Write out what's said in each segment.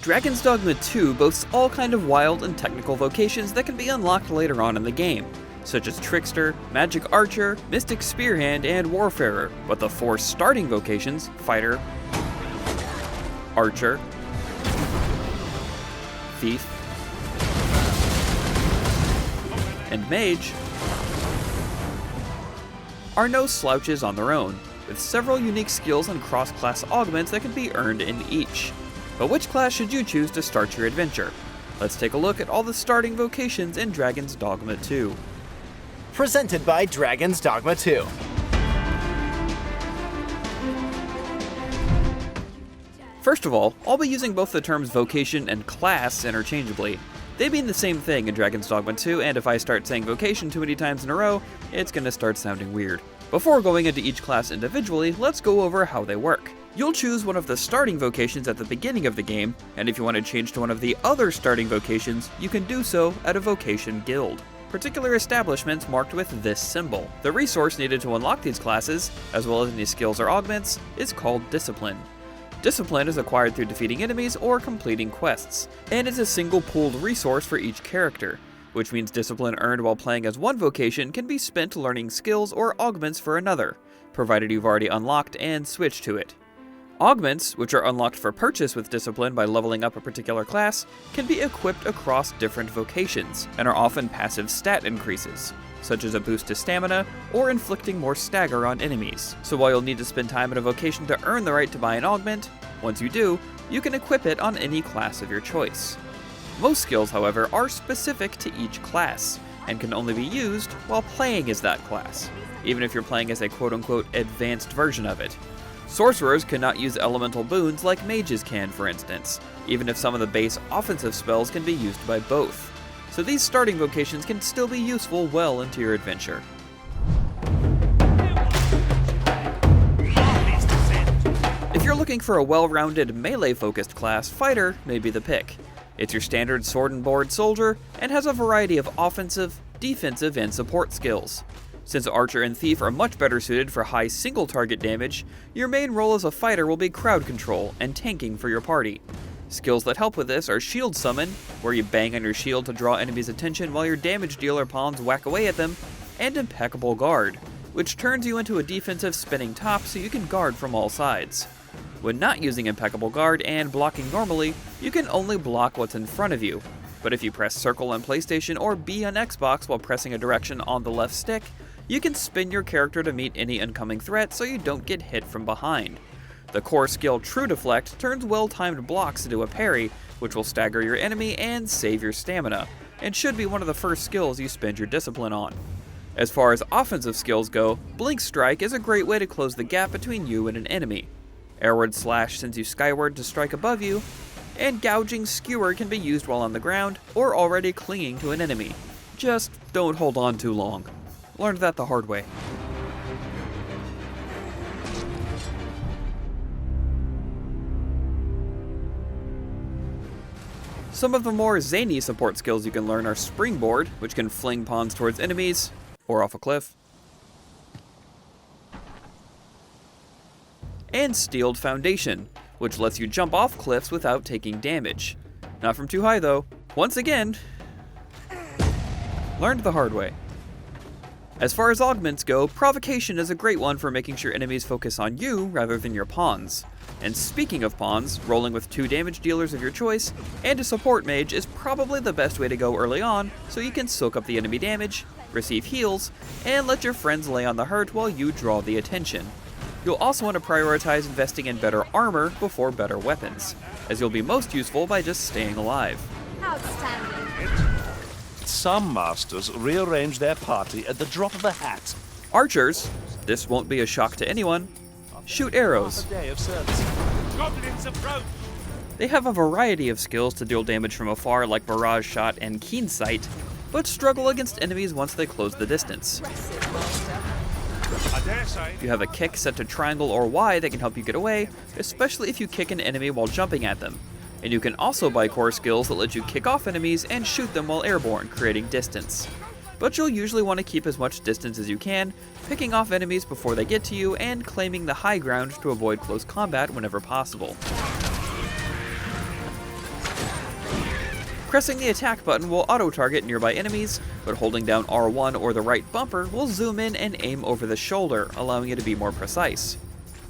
Dragon's Dogma 2 boasts all kind of wild and technical vocations that can be unlocked later on in the game, such as Trickster, Magic Archer, Mystic Spearhand, and Warfarer, but the 4 starting vocations, Fighter, Archer, Thief, and Mage, are no slouches on their own, with several unique skills and cross-class augments that can be earned in each. But which class should you choose to start your adventure? Let's take a look at all the starting vocations in Dragon's Dogma 2. Presented by Dragon's Dogma 2. First of all, I'll be using both the terms vocation and class interchangeably. They mean the same thing in Dragon's Dogma 2, and if I start saying vocation too many times in a row, it's gonna start sounding weird. Before going into each class individually, let's go over how they work. You'll choose one of the starting vocations at the beginning of the game, and if you want to change to one of the other starting vocations, you can do so at a vocation guild. Particular establishments marked with this symbol. The resource needed to unlock these classes, as well as any skills or augments, is called Discipline. Discipline is acquired through defeating enemies or completing quests, and is a single pooled resource for each character, which means Discipline earned while playing as one vocation can be spent learning skills or augments for another, provided you've already unlocked and switched to it. Augments, which are unlocked for purchase with Discipline by leveling up a particular class, can be equipped across different vocations, and are often passive stat increases, such as a boost to stamina, or inflicting more stagger on enemies. So while you'll need to spend time in a vocation to earn the right to buy an augment, once you do, you can equip it on any class of your choice. Most skills, however, are specific to each class, and can only be used while playing as that class, even if you're playing as a quote-unquote advanced version of it. Sorcerers cannot use elemental boons like mages can, for instance, even if some of the base offensive spells can be used by both. So these starting vocations can still be useful well into your adventure. If you're looking for a well-rounded melee-focused class, Fighter may be the pick. It's your standard sword and board soldier, and has a variety of offensive, defensive, and support skills. Since Archer and Thief are much better suited for high single target damage, your main role as a fighter will be crowd control and tanking for your party. Skills that help with this are Shield Summon, where you bang on your shield to draw enemies' attention while your damage dealer pawns whack away at them, and Impeccable Guard, which turns you into a defensive spinning top so you can guard from all sides. When not using Impeccable Guard and blocking normally, you can only block what's in front of you, but if you press Circle on PlayStation or B on Xbox while pressing a direction on the left stick, you can spin your character to meet any incoming threat so you don't get hit from behind. The core skill True Deflect turns well-timed blocks into a parry, which will stagger your enemy and save your stamina, and should be one of the first skills you spend your Discipline on. As far as offensive skills go, Blink Strike is a great way to close the gap between you and an enemy. Airward Slash sends you skyward to strike above you, and Gouging Skewer can be used while on the ground or already clinging to an enemy. Just don't hold on too long. Learned that the hard way. Some of the more zany support skills you can learn are Springboard, which can fling pawns towards enemies, or off a cliff, and Steeled Foundation, which lets you jump off cliffs without taking damage. Not from too high though. Once again, learned the hard way. As far as augments go, Provocation is a great one for making sure enemies focus on you rather than your pawns. And speaking of pawns, rolling with 2 damage dealers of your choice and a support mage is probably the best way to go early on, so you can soak up the enemy damage, receive heals, and let your friends lay on the hurt while you draw the attention. You'll also want to prioritize investing in better armor before better weapons, as you'll be most useful by just staying alive. Outstanding. Some masters rearrange their party at the drop of a hat. Archers, this won't be a shock to anyone, shoot arrows. A day of service. Goblins approach! They have a variety of skills to deal damage from afar like Barrage Shot and Keen Sight, but struggle against enemies once they close the distance. I dare say. You have a kick set to triangle or Y that can help you get away, especially if you kick an enemy while jumping at them. And you can also buy core skills that let you kick off enemies and shoot them while airborne, creating distance. But you'll usually want to keep as much distance as you can, picking off enemies before they get to you and claiming the high ground to avoid close combat whenever possible. Pressing the attack button will auto-target nearby enemies, but holding down R1 or the right bumper will zoom in and aim over the shoulder, allowing you to be more precise.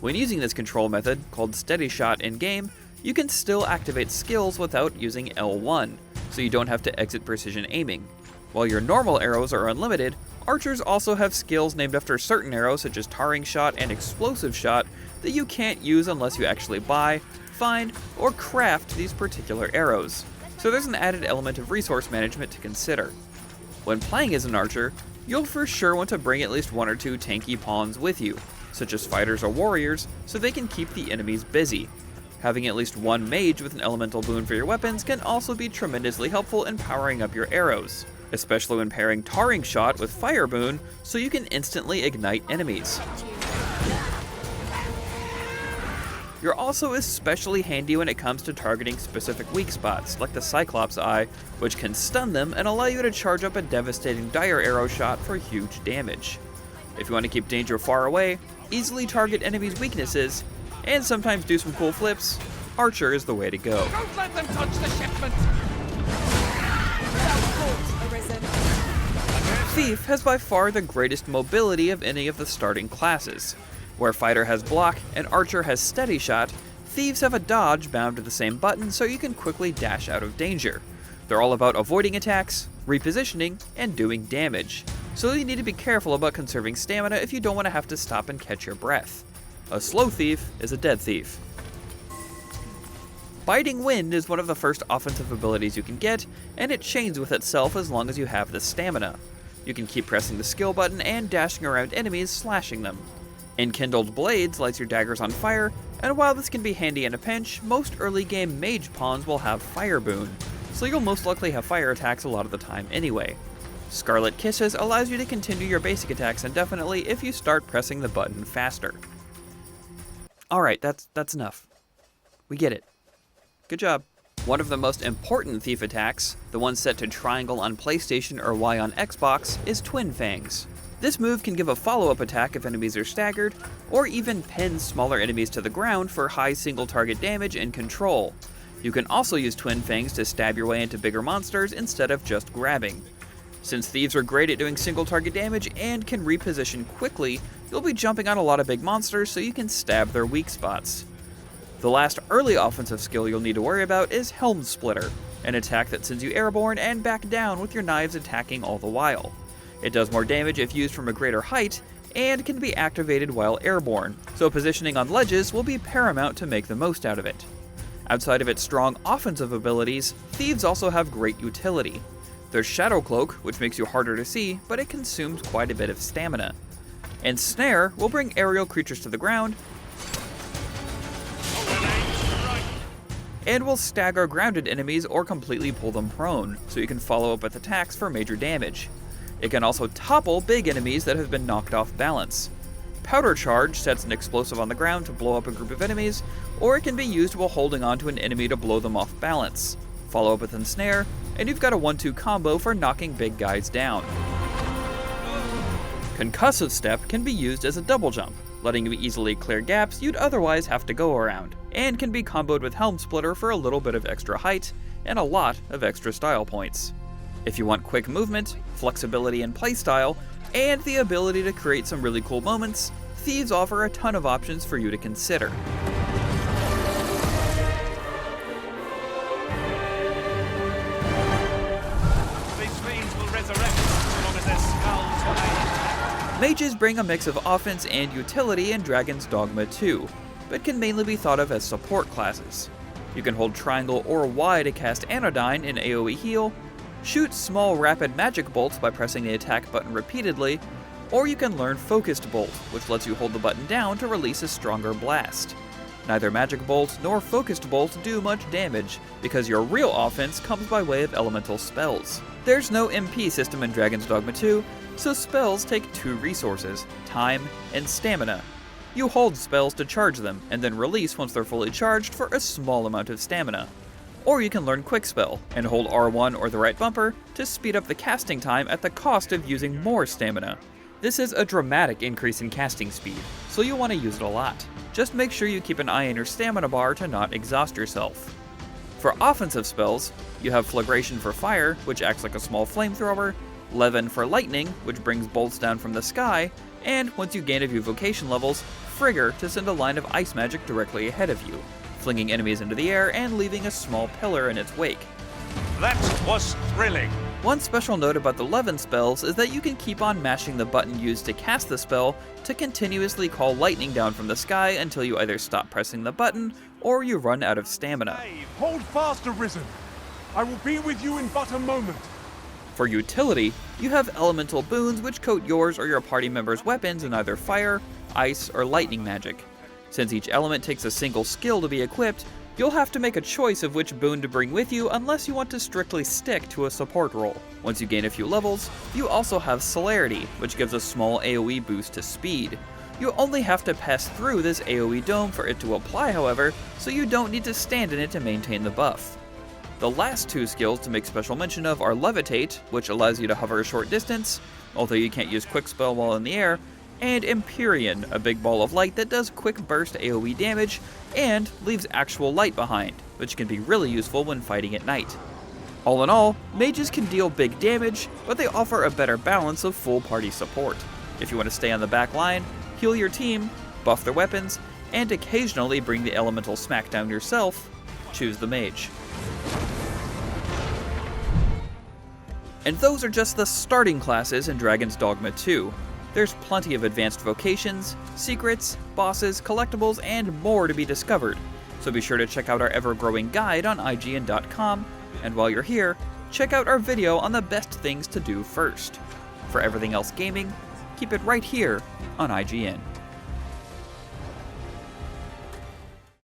When using this control method, called steady shot in-game, you can still activate skills without using L1, so you don't have to exit precision aiming. While your normal arrows are unlimited, archers also have skills named after certain arrows such as tarring shot and explosive shot that you can't use unless you actually buy, find, or craft these particular arrows. So there's an added element of resource management to consider. When playing as an archer, you'll for sure want to bring at least one or two tanky pawns with you, such as fighters or warriors, so they can keep the enemies busy. Having at least one mage with an elemental boon for your weapons can also be tremendously helpful in powering up your arrows, especially when pairing tarring shot with fire boon so you can instantly ignite enemies. You're also especially handy when it comes to targeting specific weak spots, like the Cyclops Eye, which can stun them and allow you to charge up a devastating dire arrow shot for huge damage. If you want to keep danger far away, easily target enemies' weaknesses, and sometimes do some cool flips, Archer is the way to go. Don't let them touch the shipment! Thief has by far the greatest mobility of any of the starting classes. Where Fighter has block and Archer has steady shot, Thieves have a dodge bound to the same button so you can quickly dash out of danger. They're all about avoiding attacks, repositioning, and doing damage, so you need to be careful about conserving stamina if you don't want to have to stop and catch your breath. A slow thief is a dead thief. Biting Wind is one of the first offensive abilities you can get, and it chains with itself as long as you have the stamina. You can keep pressing the skill button and dashing around enemies, slashing them. Enkindled Blades lights your daggers on fire, and while this can be handy in a pinch, most early game mage pawns will have Fire Boon, so you'll most likely have fire attacks a lot of the time anyway. Scarlet Kisses allows you to continue your basic attacks indefinitely if you start pressing the button faster. Alright, that's enough. We get it. Good job. One of the most important Thief attacks, the one set to triangle on PlayStation or Y on Xbox, is Twin Fangs. This move can give a follow-up attack if enemies are staggered, or even pin smaller enemies to the ground for high single target damage and control. You can also use Twin Fangs to stab your way into bigger monsters instead of just grabbing. Since Thieves are great at doing single target damage and can reposition quickly, you'll be jumping on a lot of big monsters so you can stab their weak spots. The last early offensive skill you'll need to worry about is Helm Splitter, an attack that sends you airborne and back down with your knives attacking all the while. It does more damage if used from a greater height, and can be activated while airborne, so positioning on ledges will be paramount to make the most out of it. Outside of its strong offensive abilities, Thieves also have great utility. There's Shadow Cloak, which makes you harder to see, but it consumes quite a bit of stamina. And Snare will bring aerial creatures to the ground, and will stagger grounded enemies or completely pull them prone, so you can follow up with attacks for major damage. It can also topple big enemies that have been knocked off balance. Powder Charge sets an explosive on the ground to blow up a group of enemies, or it can be used while holding onto an enemy to blow them off balance. Follow up with Ensnare, and you've got a 1-2 combo for knocking big guys down. Concussive Step can be used as a double jump, letting you easily clear gaps you'd otherwise have to go around, and can be comboed with Helm Splitter for a little bit of extra height, and a lot of extra style points. If you want quick movement, flexibility in playstyle, and the ability to create some really cool moments, Thieves offer a ton of options for you to consider. These fiends will resurrect as long as their skulls remain. Mages bring a mix of offense and utility in Dragon's Dogma 2, but can mainly be thought of as support classes. You can hold triangle or Y to cast Anodyne in AoE heal, shoot small rapid magic bolts by pressing the attack button repeatedly, or you can learn Focused Bolt, which lets you hold the button down to release a stronger blast. Neither Magic Bolt nor Focused Bolt do much damage, because your real offense comes by way of elemental spells. There's no MP system in Dragon's Dogma 2, so spells take 2 resources, time and stamina. You hold spells to charge them, and then release once they're fully charged for a small amount of stamina. Or you can learn Quick Spell, and hold R1 or the right bumper to speed up the casting time at the cost of using more stamina. This is a dramatic increase in casting speed, so you'll want to use it a lot. Just make sure you keep an eye on your stamina bar to not exhaust yourself. For offensive spells, you have Flagration for fire, which acts like a small flamethrower, Levin for lightning, which brings bolts down from the sky, and once you gain a few vocation levels, Frigger to send a line of ice magic directly ahead of you, flinging enemies into the air and leaving a small pillar in its wake. That was thrilling. One special note about the Levin spells is that you can keep on mashing the button used to cast the spell to continuously call lightning down from the sky until you either stop pressing the button or you run out of stamina. Hold fast, Arisen. I will be with you in but a moment. For utility, you have elemental boons which coat yours or your party members' weapons in either fire, ice, or lightning magic. Since each element takes a single skill to be equipped, you'll have to make a choice of which boon to bring with you unless you want to strictly stick to a support role. Once you gain a few levels, you also have Celerity, which gives a small AoE boost to speed. You only have to pass through this AoE dome for it to apply, however, so you don't need to stand in it to maintain the buff. The last two skills to make special mention of are Levitate, which allows you to hover a short distance, although you can't use Quick Spell while in the air, and Empyrean, a big ball of light that does quick burst AoE damage and leaves actual light behind, which can be really useful when fighting at night. All in all, mages can deal big damage, but they offer a better balance of full party support. If you want to stay on the back line, heal your team, buff their weapons, and occasionally bring the elemental smackdown yourself, choose the mage. And those are just the starting classes in Dragon's Dogma 2. There's plenty of advanced vocations, secrets, bosses, collectibles, and more to be discovered, so be sure to check out our ever-growing guide on IGN.com, and while you're here, check out our video on the best things to do first. For everything else gaming, keep it right here on IGN.